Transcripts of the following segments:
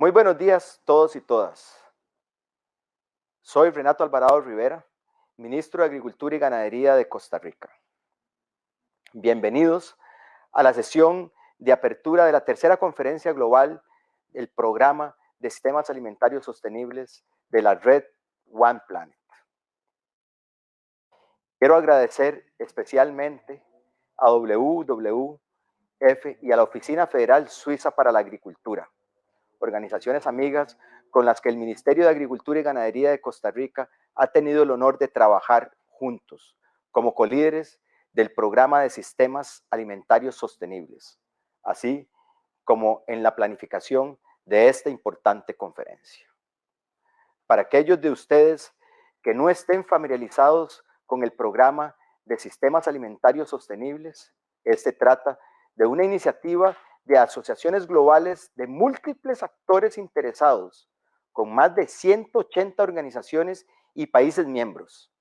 Muy buenos días todos y todas. Soy Renato Alvarado Rivera, ministro de Agricultura y Ganadería de Costa Rica. Bienvenidos a la sesión de apertura de la tercera conferencia global del Programa de Sistemas Alimentarios Sostenibles de la Red One Planet. Quiero agradecer especialmente a WWF y a la Oficina Federal Suiza para la Agricultura, organizaciones amigas con las que el Ministerio de Agricultura y Ganadería de Costa Rica ha tenido el honor de trabajar juntos como colíderes del Programa de Sistemas Alimentarios Sostenibles, así como en la planificación de esta importante conferencia. Para aquellos de ustedes que no estén familiarizados con el Programa de Sistemas Alimentarios Sostenibles, este trata de una iniciativa de asociaciones globales de múltiples actores interesados, con más de 180 organizaciones y países miembros,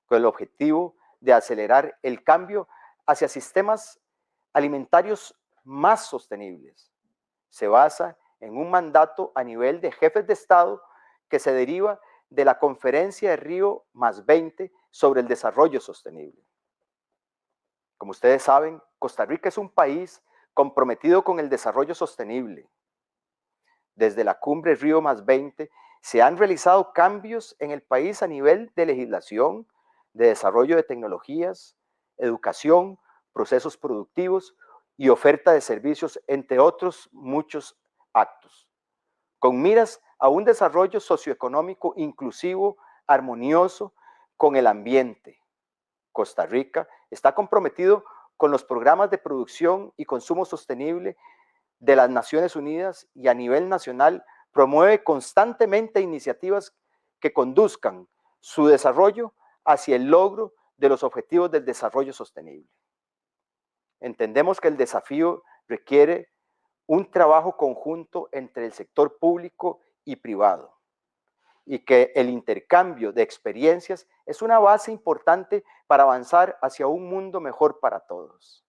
con el objetivo de acelerar el cambio hacia sistemas alimentarios más sostenibles. Se basa en un mandato a nivel de jefes de Estado que se deriva de la Conferencia de Río +20 sobre el desarrollo sostenible. Como ustedes saben, Costa Rica es un país comprometido con el desarrollo sostenible. Desde la cumbre Río +20 se han realizado cambios en el país a nivel de legislación, de desarrollo de tecnologías, educación, procesos productivos y oferta de servicios, entre otros muchos actos, con miras a un desarrollo socioeconómico inclusivo, armonioso con el ambiente. Costa Rica está comprometido con los programas de producción y consumo sostenible de las Naciones Unidas y a nivel nacional promueve constantemente iniciativas que conduzcan su desarrollo hacia el logro de los objetivos del desarrollo sostenible. Entendemos que el desafío requiere un trabajo conjunto entre el sector público y privado y que el intercambio de experiencias es una base importante para avanzar hacia un mundo mejor para todos.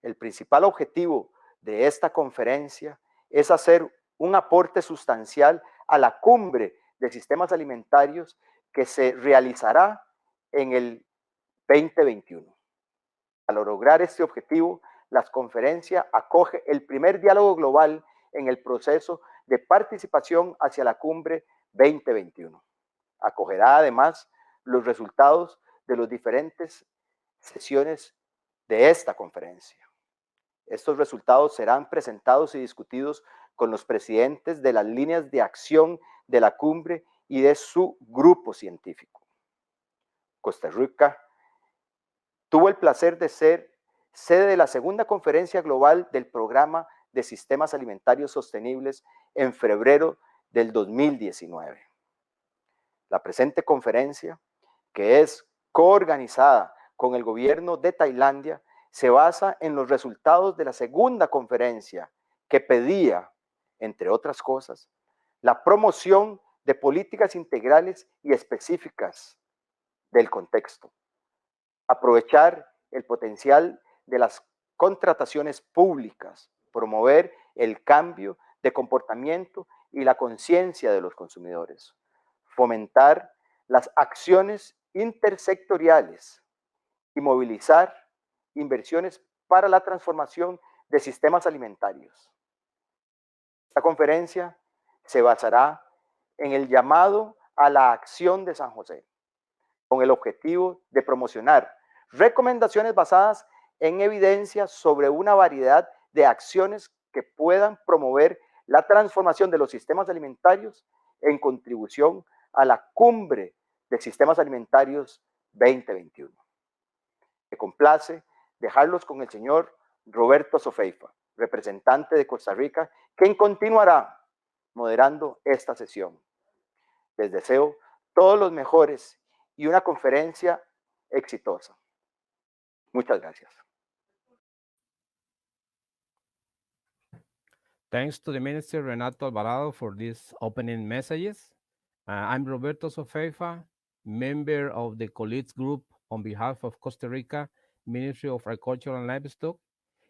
El principal objetivo de esta conferencia es hacer un aporte sustancial a la cumbre de sistemas alimentarios que se realizará en el 2021. Al lograr este objetivo, la conferencia acoge el primer diálogo global en el proceso de participación hacia la cumbre 2021. Acogerá además los resultados de las diferentes sesiones de esta conferencia. Estos resultados serán presentados y discutidos con los presidentes de las líneas de acción de la cumbre y de su grupo científico. Costa Rica tuvo el placer de ser sede de la segunda conferencia global del Programa de Sistemas Alimentarios Sostenibles en febrero del 2019. La presente conferencia, que es coorganizada con el gobierno de Tailandia, se basa en los resultados de la segunda conferencia que pedía, entre otras cosas, la promoción de políticas integrales y específicas del contexto, aprovechar el potencial de las contrataciones públicas, promover el cambio de comportamiento y la conciencia de los consumidores, fomentar las acciones intersectoriales y movilizar inversiones para la transformación de sistemas alimentarios. Esta conferencia se basará en el llamado a la acción de San José, con el objetivo de promocionar recomendaciones basadas en evidencia sobre una variedad de acciones que puedan promover la transformación de los sistemas alimentarios en contribución a la cumbre de sistemas alimentarios 2021. Me complace dejarlos con el señor Roberto Sofeifa, representante de Costa Rica, quien continuará moderando esta sesión. Les deseo todos los mejores y una conferencia exitosa. Muchas gracias. Thanks to the Minister Renato Alvarado for these opening messages. I'm Roberto Sofeifa, member of the Colleagues Group on behalf of Costa Rica Ministry of Agriculture and Livestock.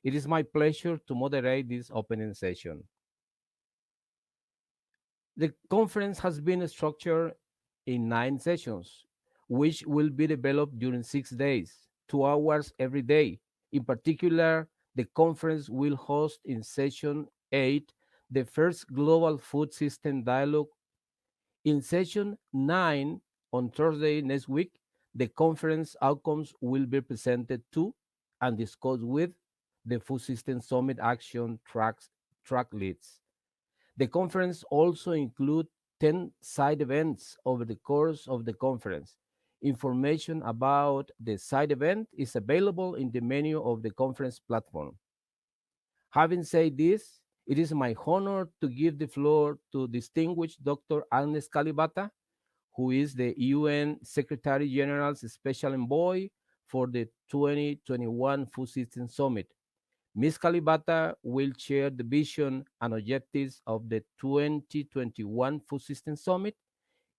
It is my pleasure to moderate this opening session. The conference has been structured in 9 sessions, which will be developed during 6 days, 2 hours every day. In particular, the conference will host in session 8 the first Global Food System Dialogue. In session 9 on Thursday next week, the conference outcomes will be presented to and discussed with the Food System Summit Action track leads. The conference also includes 10 side events over the course of the conference. Information about the side event is available in the menu of the conference platform. Having said this, it is my honor to give the floor to distinguished Dr. Agnes Kalibata, who is the UN Secretary General's Special Envoy for the 2021 Food System Summit. Ms. Kalibata will share the vision and objectives of the 2021 Food System Summit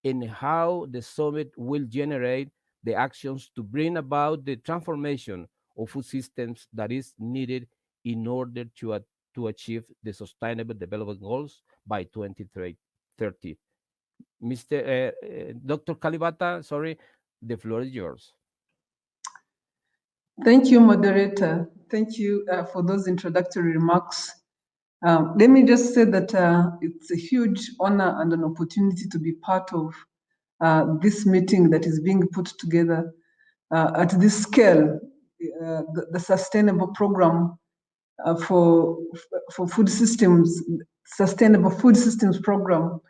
and how the summit will generate the actions to bring about the transformation of food systems that is needed in order to achieve the Sustainable Development Goals by 2030. Dr. Kalibata, sorry, the floor is yours. Thank you, moderator. Thank you for those introductory remarks. Let me just say that it's a huge honor and an opportunity to be part of this meeting that is being put together at this scale. The Sustainable Program for Food Systems, Sustainable Food Systems Program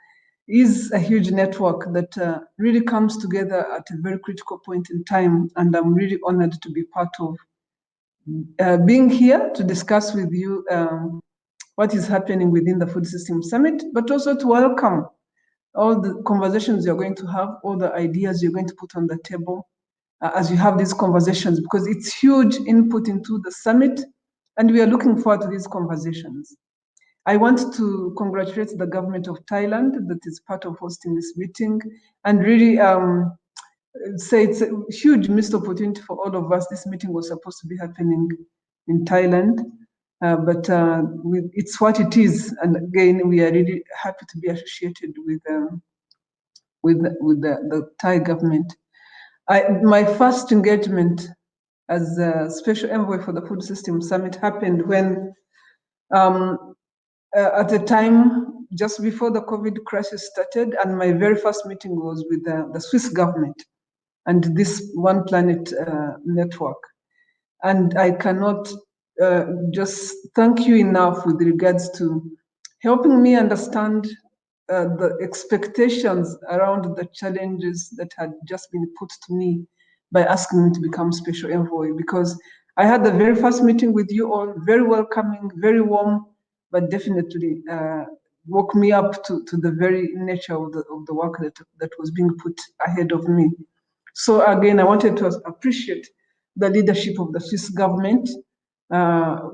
is a huge network that really comes together at a very critical point in time, and I'm really honored to be part of being here to discuss with you what is happening within the Food System Summit, but also to welcome all the conversations you're going to have, all the ideas you're going to put on the table as you have these conversations, because it's huge input into the summit, and we are looking forward to these conversations. I want to congratulate the government of Thailand that is part of hosting this meeting, and really say it's a huge missed opportunity for all of us. This meeting was supposed to be happening in Thailand, but it's what it is. And again, we are really happy to be associated with the Thai government. My first engagement as a special envoy for the Food System Summit happened when at the time, just before the COVID crisis started, and my very first meeting was with the Swiss government and this One Planet network. And I cannot just thank you enough with regards to helping me understand the expectations around the challenges that had just been put to me by asking me to become special envoy, because I had the very first meeting with you all, very welcoming, very warm, but definitely woke me up to the very nature of the work that was being put ahead of me. So again, I wanted to appreciate the leadership of the Swiss government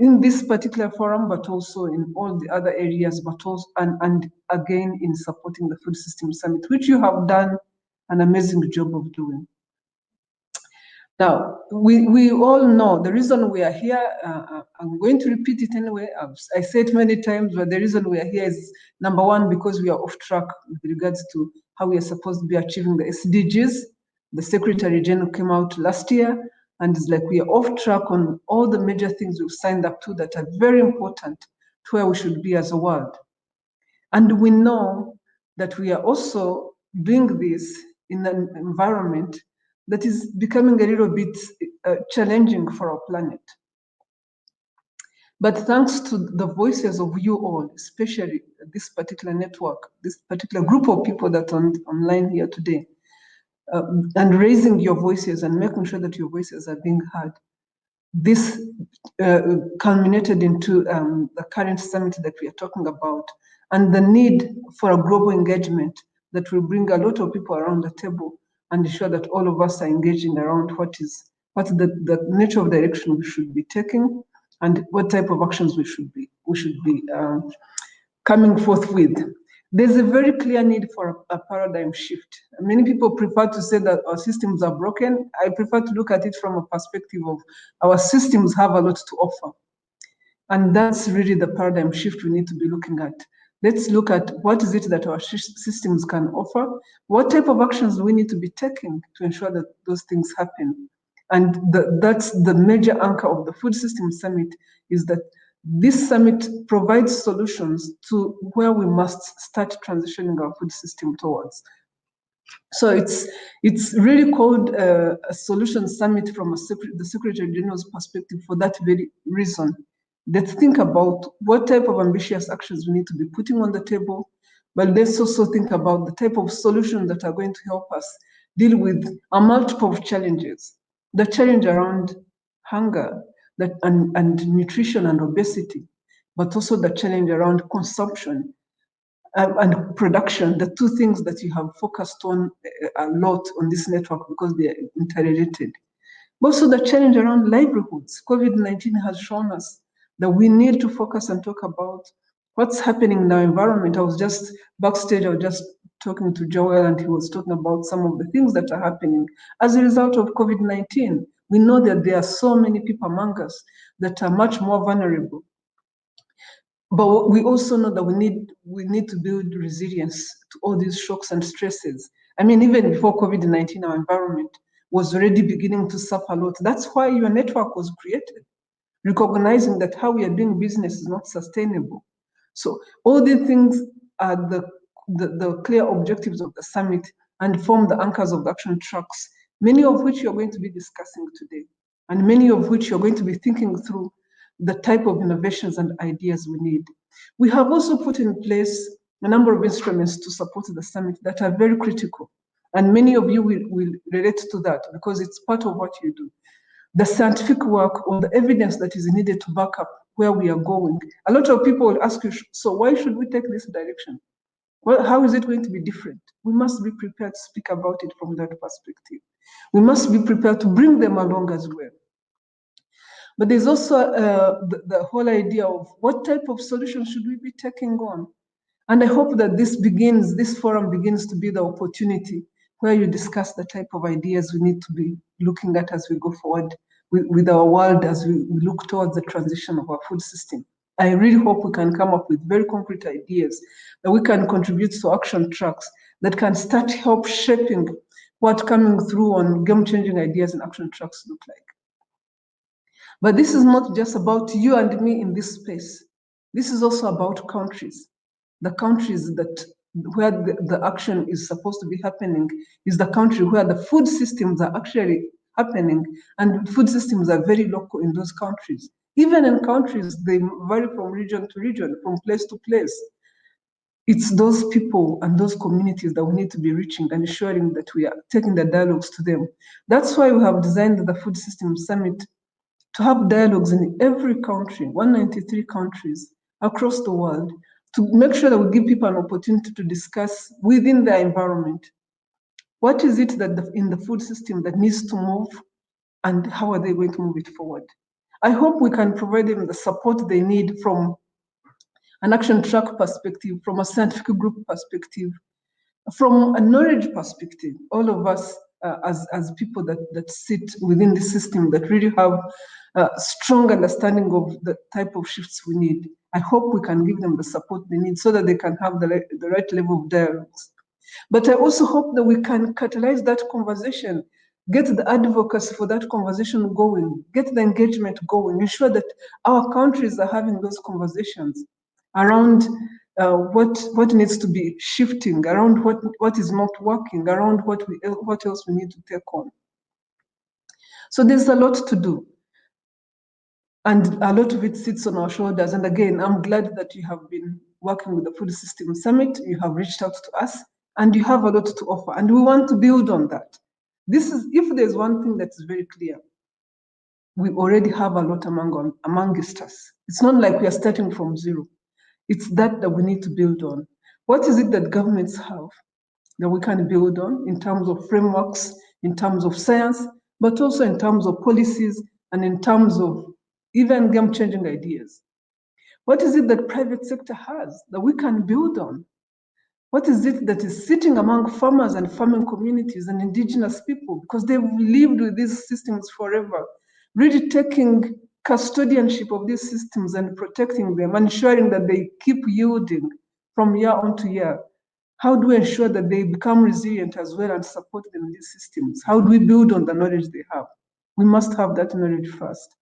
in this particular forum, but also in all the other areas, but also, and again, in supporting the Food System Summit, which you have done an amazing job of doing. Now, we all know the reason we are here. I'm going to repeat it anyway. I said it many times, but the reason we are here is, number one, because we are off track with regards to how we are supposed to be achieving the SDGs. The Secretary General came out last year, and it's like we are off track on all the major things we've signed up to that are very important to where we should be as a world. And we know that we are also doing this in an environment that is becoming a little bit challenging for our planet. But thanks to the voices of you all, especially this particular network, this particular group of people that are online here today, and raising your voices and making sure that your voices are being heard, this culminated into the current summit that we are talking about, and the need for a global engagement that will bring a lot of people around the table and ensure that all of us are engaging around what's the nature of direction we should be taking and what type of actions we should be coming forth with. There's a very clear need for a paradigm shift. Many people prefer to say that our systems are broken. I prefer to look at it from a perspective of our systems have a lot to offer. And that's really the paradigm shift we need to be looking at. Let's look at what is it that our systems can offer, what type of actions we need to be taking to ensure that those things happen. And that's the major anchor of the Food System Summit, is that this summit provides solutions to where we must start transitioning our food system towards. So it's really called a solution summit from the Secretary General's perspective for that very reason. Let's think about what type of ambitious actions we need to be putting on the table, but let's also think about the type of solutions that are going to help us deal with a multiple of challenges. The challenge around hunger and nutrition and obesity, but also the challenge around consumption and production, the two things that you have focused on a lot on this network because they are interrelated. Also the challenge around livelihoods. COVID-19 has shown us that we need to focus and talk about what's happening in our environment. I was just backstage, I was just talking to Joel, and he was talking about some of the things that are happening as a result of COVID-19. We know that there are so many people among us that are much more vulnerable. But we also know that we need to build resilience to all these shocks and stresses. I mean, even before COVID-19, our environment was already beginning to suffer a lot. That's why your network was created, recognizing that how we are doing business is not sustainable. So all these things are the clear objectives of the summit and form the anchors of the action tracks, many of which you're going to be discussing today, and many of which you're going to be thinking through the type of innovations and ideas we need. We have also put in place a number of instruments to support the summit that are very critical. And many of you will relate to that because it's part of what you do. The scientific work or the evidence that is needed to back up where we are going. A lot of people will ask you, so why should we take this direction? Well, how is it going to be different? We must be prepared to speak about it from that perspective. We must be prepared to bring them along as well. But there's also the whole idea of what type of solution should we be taking on? And I hope that this forum begins to be the opportunity where you discuss the type of ideas we need to be looking at as we go forward with our world, as we look towards the transition of our food system. I really hope we can come up with very concrete ideas that we can contribute to action tracks that can start help shaping what coming through on game-changing ideas and action tracks look like. But this is not just about you and me in this space. This is also about countries. The countries where the action is supposed to be happening is the country where the food systems are actually happening, and food systems are very local in those countries. Even in countries, they vary from region to region, from place to place. It's those people and those communities that we need to be reaching and ensuring that we are taking the dialogues to them. That's why we have designed the Food System Summit to have dialogues in every country, 193 countries across the world, to make sure that we give people an opportunity to discuss within their environment. What is it that in the food system that needs to move, and how are they going to move it forward? I hope we can provide them the support they need from an action track perspective, from a scientific group perspective, from a knowledge perspective. All of us as people that sit within the system that really have a strong understanding of the type of shifts we need. I hope we can give them the support they need so that they can have the right level of dialogues. But I also hope that we can catalyze that conversation, get the advocacy for that conversation going, get the engagement going, ensure that our countries are having those conversations around what needs to be shifting, around what is not working, around what else we need to take on. So there's a lot to do. And a lot of it sits on our shoulders. And again, I'm glad that you have been working with the Food System Summit. You have reached out to us and you have a lot to offer. And we want to build on that. If there's one thing that's very clear, we already have a lot amongst us. It's not like we are starting from zero. It's that we need to build on. What is it that governments have that we can build on in terms of frameworks, in terms of science, but also in terms of policies and in terms of even game-changing ideas? What is it that private sector has that we can build on? What is it that is sitting among farmers and farming communities and indigenous people, because they've lived with these systems forever, really taking custodianship of these systems and protecting them, ensuring that they keep yielding from year on to year. How do we ensure that they become resilient as well and support them in these systems? How do we build on the knowledge they have? We must have that knowledge first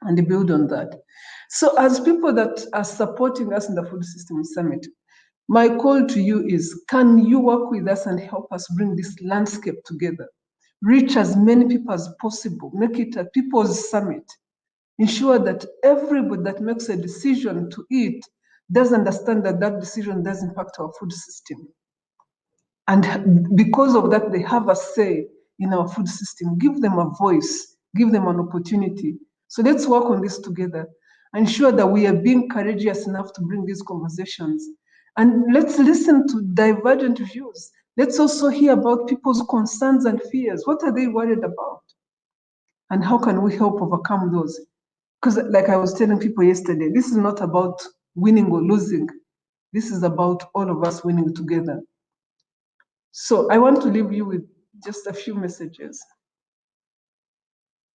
and build on that. So as people that are supporting us in the Food System Summit, my call to you is, can you work with us and help us bring this landscape together? Reach as many people as possible, make it a people's summit. Ensure that everybody that makes a decision to eat does understand that that decision does impact our food system. And because of that, they have a say in our food system. Give them a voice, give them an opportunity. So let's work on this together. Ensure that we are being courageous enough to bring these conversations. And let's listen to divergent views. Let's also hear about people's concerns and fears. What are they worried about? And how can we help overcome those? Because like I was telling people yesterday, this is not about winning or losing. This is about all of us winning together. So I want to leave you with just a few messages.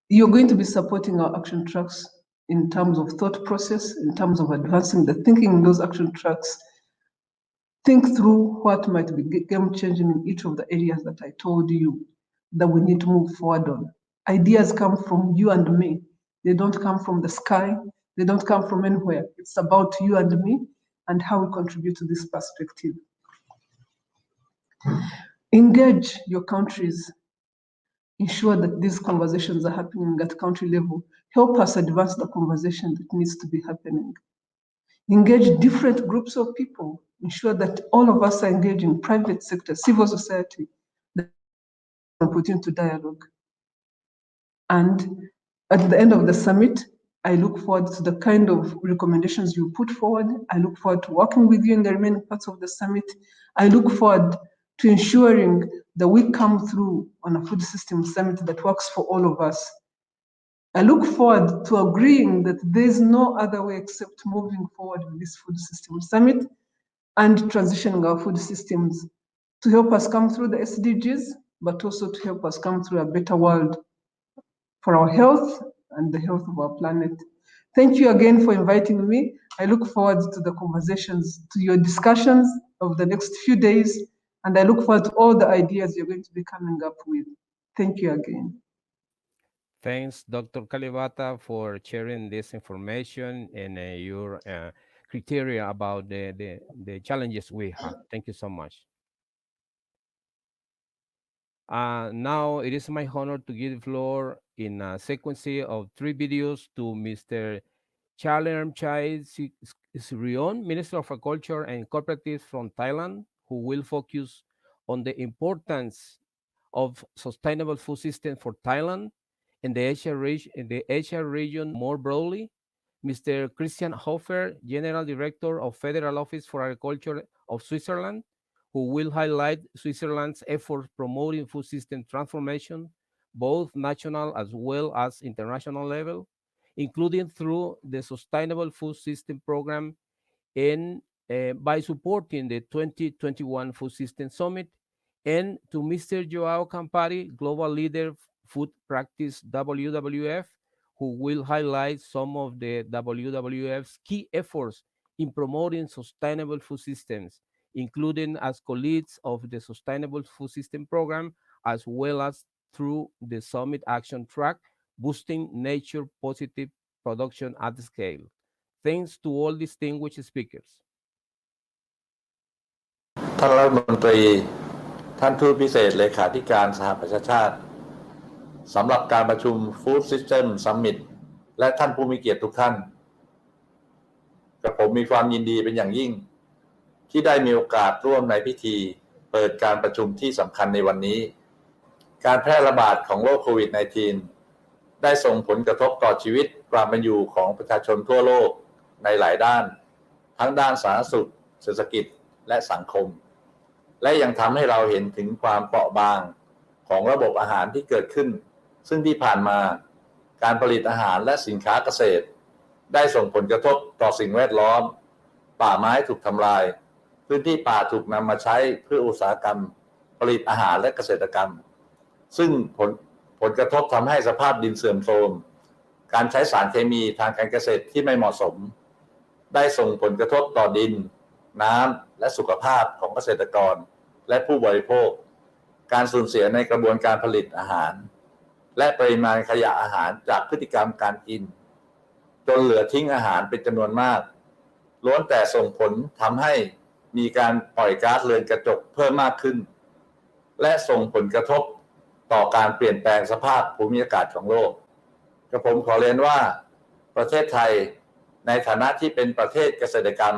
You're going to be supporting our action tracks in terms of thought process, in terms of advancing the thinking in those action tracks. Think through what might be game changing in each of the areas that I told you that we need to move forward on. Ideas come from you and me. They don't come from the sky. They don't come from anywhere. It's about you and me and how we contribute to this perspective. Engage your countries. Ensure that these conversations are happening at country level. Help us advance the conversation that needs to be happening. Engage different groups of people. Ensure that all of us are engaging private sector, civil society, the opportunity to dialogue. And at the end of the summit, I look forward to the kind of recommendations you put forward. I look forward to working with you in the remaining parts of the summit. I look forward to ensuring that we come through on a food system summit that works for all of us. I look forward to agreeing that there's no other way except moving forward with this food system summit and transitioning our food systems to help us come through the SDGs, but also to help us come through a better world for our health and the health of our planet. Thank you again for inviting me. I look forward to the conversations, to your discussions of the next few days, and I look forward to all the ideas you're going to be coming up with. Thank you again. Thanks, Dr. Kalibata, for sharing this information and your criteria about the challenges we have. Thank you so much. Now it is my honor to give the floor in a sequence of 3 videos to Mr. Chalermchai Srion, Minister of Agriculture and Cooperatives from Thailand, who will focus on the importance of sustainable food system for Thailand and the Asia region more broadly. Mr. Christian Hofer, General Director of Federal Office for Agriculture of Switzerland, who will highlight Switzerland's efforts promoting food system transformation, both national as well as international level, including through the Sustainable Food System Programme and by supporting the 2021 Food System Summit, and to Mr. Joao Campari, Global Leader Food Practice WWF, who will highlight some of the WWF's key efforts in promoting sustainable food systems, including as co-leads of the Sustainable Food System Program, as well as through the Summit Action Track, boosting nature positive production at scale. Thanks to all distinguished speakers. ท่านรัฐมนตรีท่านทูตพิเศษเลขาธิการสหประชาชาติสำหรับการประชุม Food System Summit และท่านผู้มีเกียรติทุกท่านกับผมมีความยินดีเป็นอย่างยิ่งที่ได้มีโอกาสร่วมในพิธีเปิดการประชุมที่สำคัญในวันนี้การแพร่ระบาดของโรคโควิด -19 ได้ส่งผลกระทบต่อชีวิตความเป็นอยู่ของประชาชนทั่วโลกในหลายด้านทั้งด้านสาธารณสุขเศรษฐกิจและสังคมและยังทำให้เราเห็นถึงความเปราะบางของระบบอาหารที่เกิดขึ้นซึ่งที่ผ่านมาการผลิตอาหารและสินค้าเกษตรได้ส่งผลกระทบต่อสิ่งแวดล้อมป่าไม้ถูกทำลายพื้นที่ป่าถูกนำมาใช้เพื่ออุตสาหกรรมผลิตอาหารและเกษตรกรรมซึ่งผลกระทบทำให้สภาพดินเสื่อมโทรมการใช้สารเคมีทางการเกษตรที่ไม่เหมาะสมได้ส่งผลกระทบต่อดินน้ และสุขภาพของเกษตรกรและผู้บริโภคการสูญเสียในกระบวนการผลิตอาหารและปริมาณขยะอาหารจากพฤติกรรมการกินจนเหลือทิ้งอาหารเป็นจำนวนมากล้วนแต่ส่งผลทำให้มีการปล่อยก๊าซเรือนกระจกเพิ่มมากขึ้นและส่งผลกระทบต่อการเปลี่ยนแปลงสภาพภูมิอากาศของโลกกระผมขอเรียนว่าประเทศไทยในฐานะที่เป็นประเทศเกษตรกรรม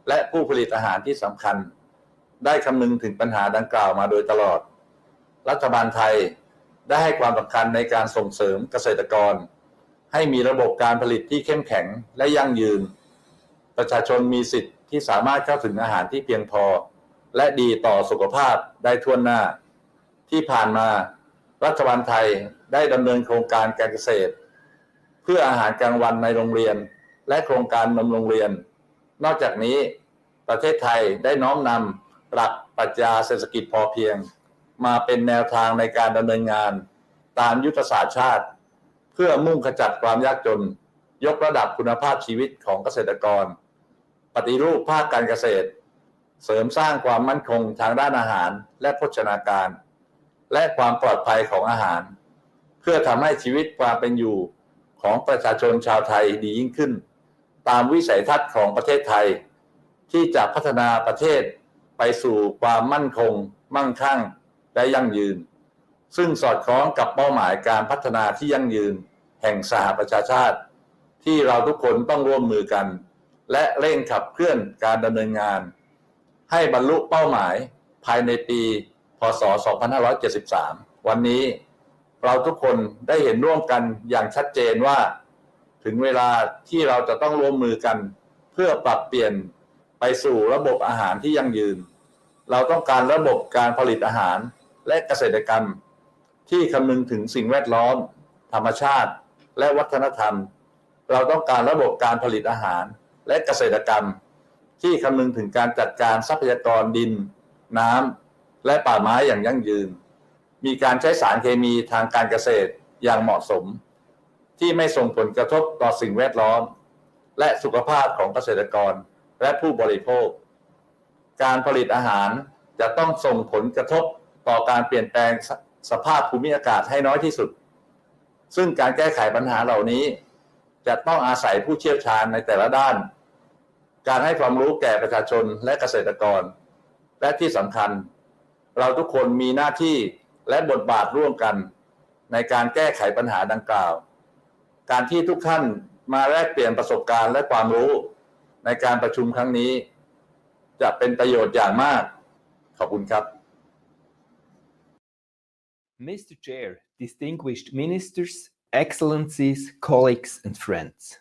และผู้ผลิตอาหารที่สำคัญได้คำนึงถึงปัญหาดังกล่าวมาโดยตลอดรัฐบาลไทยได้ให้ความสำคัญในการส่งเสริมเกษตรกรให้มีระบบการผลิตที่เข้มแข็งและยั่งยืนประชาชนมีสิทธิ์ที่สามารถเข้าถึงอาหารที่เพียงพอและดีต่อสุขภาพได้ทั่วหน้าที่ผ่านมารัฐบาลไทยได้ดำเนินโครงการการเกษตรเพื่ออาหารกลางวันในโรงเรียนและโครงการนมโรงเรียนนอกจากนี้ประเทศไทยได้น้อมนำหลักปรัชญาเศรษฐกิจพอเพียงมาเป็นแนวทางในการดำเนินงานตามยุทธศาสตร์ชาติเพื่อมุ่งขจัดความยากจนยกระดับคุณภาพชีวิตของเกษตรกรปฏิรูปภาคการเกษตรเสริมสร้างความมั่นคงทางด้านอาหารและโภชนาการและความปลอดภัยของอาหารเพื่อทำให้ชีวิตความเป็นอยู่ของประชาชนชาวไทยดียิ่งขึ้นตามวิสัยทัศน์ของประเทศไทยที่จะพัฒนาประเทศไปสู่ความมั่นคงมั่งคั่งและยั่งยืนซึ่งสอดคล้องกับเป้าหมายการพัฒนาที่ยั่งยืนแห่งสหประชาชาติที่เราทุกคนต้องร่วมมือกันและเร่งขับเคลื่อนการดำเนินงานให้บรรลุเป้าหมายภายในปีพ.ศ. 2573วันนี้เราทุกคนได้เห็นร่วมกันอย่างชัดเจนว่าถึงเวลาที่เราจะต้องร่วมมือกันเพื่อปรับเปลี่ยนไปสู่ระบบอาหารที่ยั่งยืนเราต้องการระบบการผลิตอาหารและเกษตรกรรมที่คำนึงถึงสิ่งแวดล้อมธรรมชาติและวัฒนธรรมเราต้องการระบบการผลิตอาหารและเกษตรกรรมที่คำนึงถึงการจัดการทรัพยากรดินน้ำและป่าไม้อย่างยั่งยืนมีการใช้สารเคมีทางการเกษตรอย่างเหมาะสมที่ไม่ส่งผลกระทบต่อสิ่งแวดล้อมและสุขภาพของเกษตรกรและผู้บริโภคการผลิตอาหารจะต้องส่งผลกระทบต่อการเปลี่ยนแปลงสภาพภูมิอากาศให้น้อยที่สุดซึ่งการแก้ไขปัญหาเหล่านี้จะต้องอาศัยผู้เชี่ยวชาญในแต่ละด้านการให้ความรู้แก่ประชาชนและเกษตรกรและที่สำคัญเราทุกคนมีหน้าที่และบทบาทร่วมกันในการแก้ไขปัญหาดังกล่าวการที่ทุกท่านมาแลกเปลี่ยนประสบการณ์และความรู้ในการประชุมครั้งนี้จะเป็นประโยชน์อย่างมากขอบคุณครับ Mr. Chair, distinguished ministers, excellencies, colleagues and friends.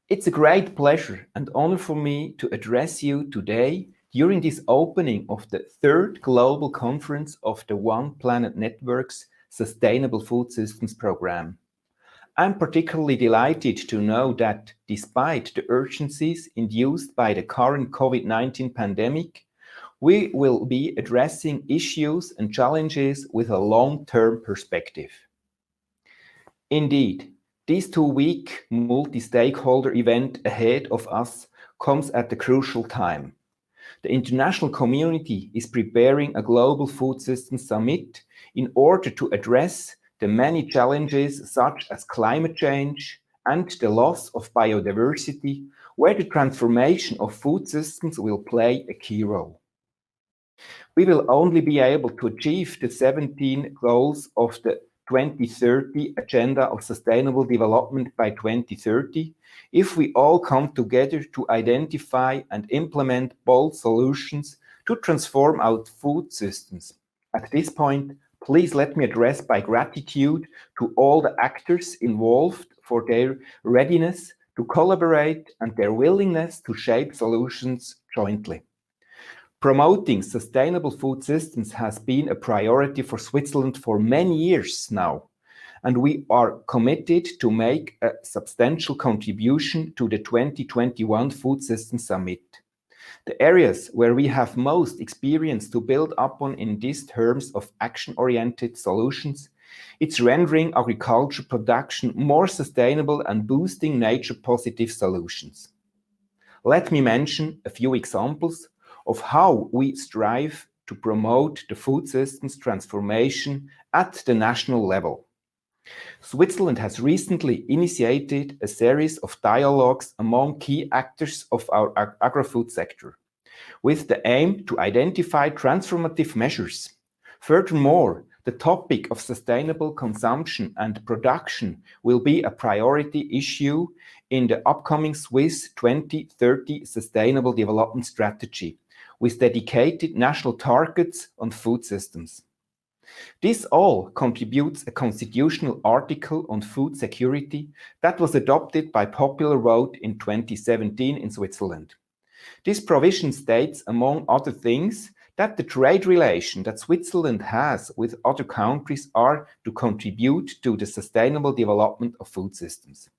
It's a great pleasure and honor for me to address you today during this opening of the third global conference of the One Planet Network's Sustainable Food Systems Programme. I'm particularly delighted to know that despite the urgencies induced by the current COVID-19 pandemic, we will be addressing issues and challenges with a long-term perspective. Indeed, this two-week multi-stakeholder event ahead of us comes at a crucial time. The international community is preparing a global food systems summit in order to address the many challenges such as climate change and the loss of biodiversity, where the transformation of food systems will play a key role. We will only be able to achieve the 17 goals of the 2030 Agenda of Sustainable Development by 2030 if we all come together to identify and implement bold solutions to transform our food systems. At this point, please let me address my gratitude to all the actors involved for their readiness to collaborate and their willingness to shape solutions jointly. Promoting sustainable food systems has been a priority for Switzerland for many years now, and we are committed to make a substantial contribution to the 2021 Food Systems Summit. The areas where we have most experience to build upon in these terms of action-oriented solutions, it's rendering agriculture production more sustainable and boosting nature-positive solutions. Let me mention a few examples of how we strive to promote the food systems transformation at the national level. Switzerland has recently initiated a series of dialogues among key actors of our agri-food sector, with the aim to identify transformative measures. Furthermore, the topic of sustainable consumption and production will be a priority issue in the upcoming Swiss 2030 Sustainable Development Strategy, with dedicated national targets on food systems. This all contributes a constitutional article on food security that was adopted by popular vote in 2017 in Switzerland. This provision states, among other things, that the trade relation that Switzerland has with other countries are to contribute to the sustainable development of food systems.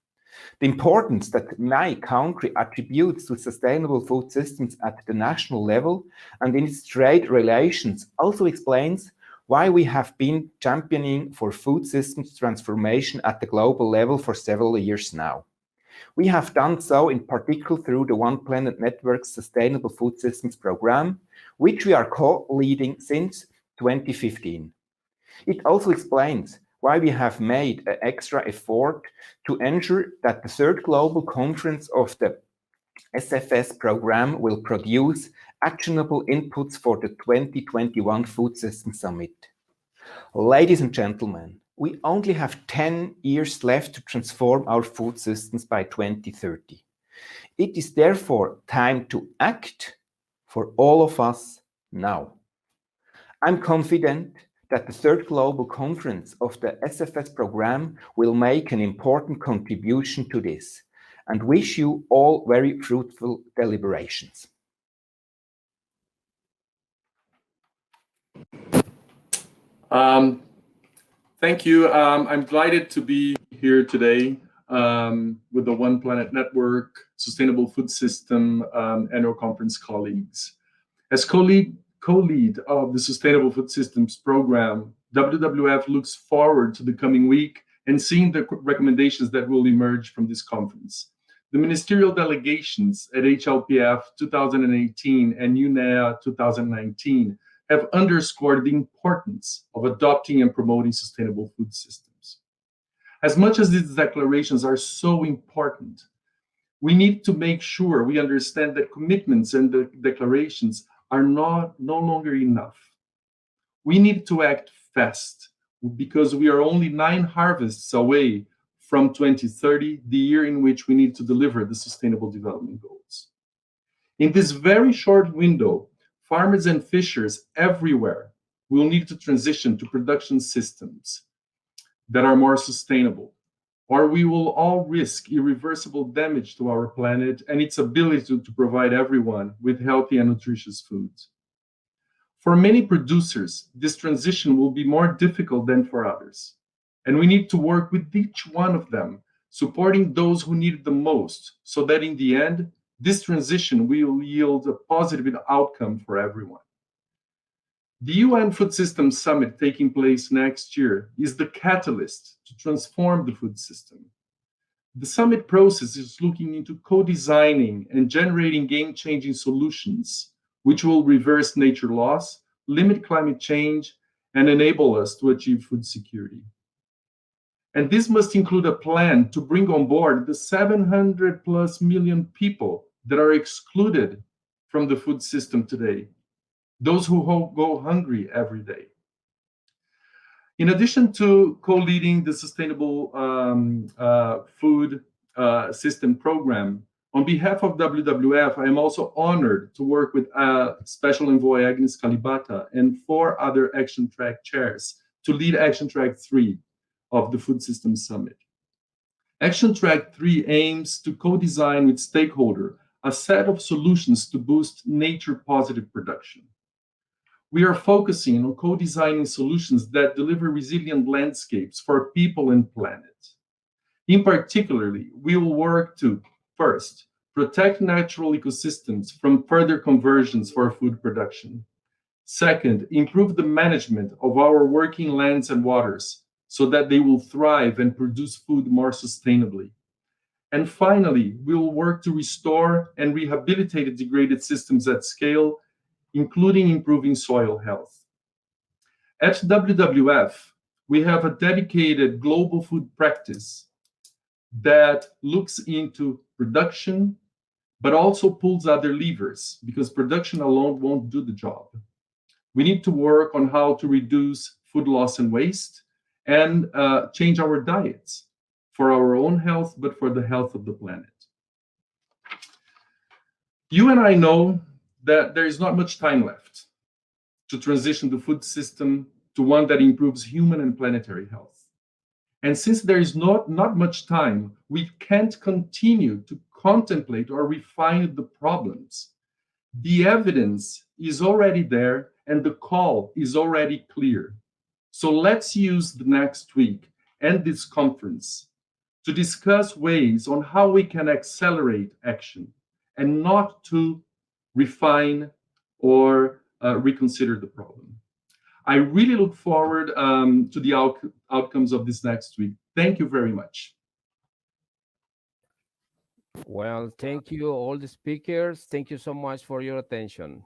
The importance that my country attributes to sustainable food systems at the national level and in its trade relations also explains why we have been championing for food systems transformation at the global level for several years now. We have done so in particular through the One Planet Network's Sustainable Food Systems Programme, which we are co-leading since 2015. It also explains why we have made an extra effort to ensure that the third global conference of the SFS Programme will produce actionable inputs for the 2021 Food Systems Summit. Ladies and gentlemen, we only have 10 years left to transform our food systems by 2030. It is therefore time to act for all of us now. I'm confident that the third global conference of the SFS Programme will make an important contribution to this, and wish you all very fruitful deliberations. Thank you. I'm delighted to be here today with the One Planet Network Sustainable Food System Annual Conference colleagues. As co-lead of the Sustainable Food Systems Program, WWF looks forward to the coming week and seeing the recommendations that will emerge from this conference. The ministerial delegations at HLPF 2018 and UNEA 2019 have underscored the importance of adopting and promoting sustainable food systems. As much as these declarations are so important, we need to make sure we understand that commitments and the declarations are no longer enough. We need to act fast because we are only 9 harvests away from 2030, the year in which we need to deliver the Sustainable Development Goals. In this very short window, farmers and fishers everywhere will need to transition to production systems that are more sustainable, or we will all risk irreversible damage to our planet and its ability to provide everyone with healthy and nutritious foods. For many producers, this transition will be more difficult than for others, and we need to work with each one of them, supporting those who need it the most, so that in the end, this transition will yield a positive outcome for everyone. The UN Food Systems Summit taking place next year is the catalyst to transform the food system. The summit process is looking into co-designing and generating game-changing solutions, which will reverse nature loss, limit climate change, and enable us to achieve food security. And this must include a plan to bring on board the 700+ million people that are excluded from the food system today, those who go hungry every day. In addition to co-leading the Sustainable Food System Program, on behalf of WWF, I am also honored to work with Special Envoy Agnes Kalibata and 4 other Action Track chairs to lead Action Track 3 of the Food Systems Summit. Action Track 3 aims to co-design with stakeholders a set of solutions to boost nature-positive production. We are focusing on co-designing solutions that deliver resilient landscapes for people and planet. In particular, we will work to, first, protect natural ecosystems from further conversions for food production. Second, improve the management of our working lands and waters so that they will thrive and produce food more sustainably. And finally, we will work to restore and rehabilitate degraded systems at scale including improving soil health. At WWF, we have a dedicated global food practice that looks into production, but also pulls other levers, because production alone won't do the job. We need to work on how to reduce food loss and waste, and change our diets for our own health, but for the health of the planet. You and I know that there is not much time left to transition the food system to one that improves human and planetary health. And since there is not much time, we can't continue to contemplate or refine the problems. The evidence is already there and the call is already clear. So let's use the next week and this conference to discuss ways on how we can accelerate action and not to refine or reconsider the problem. I really look forward to the outcomes of this next week. Thank you very much. Well, thank you all the speakers. Thank you so much for your attention.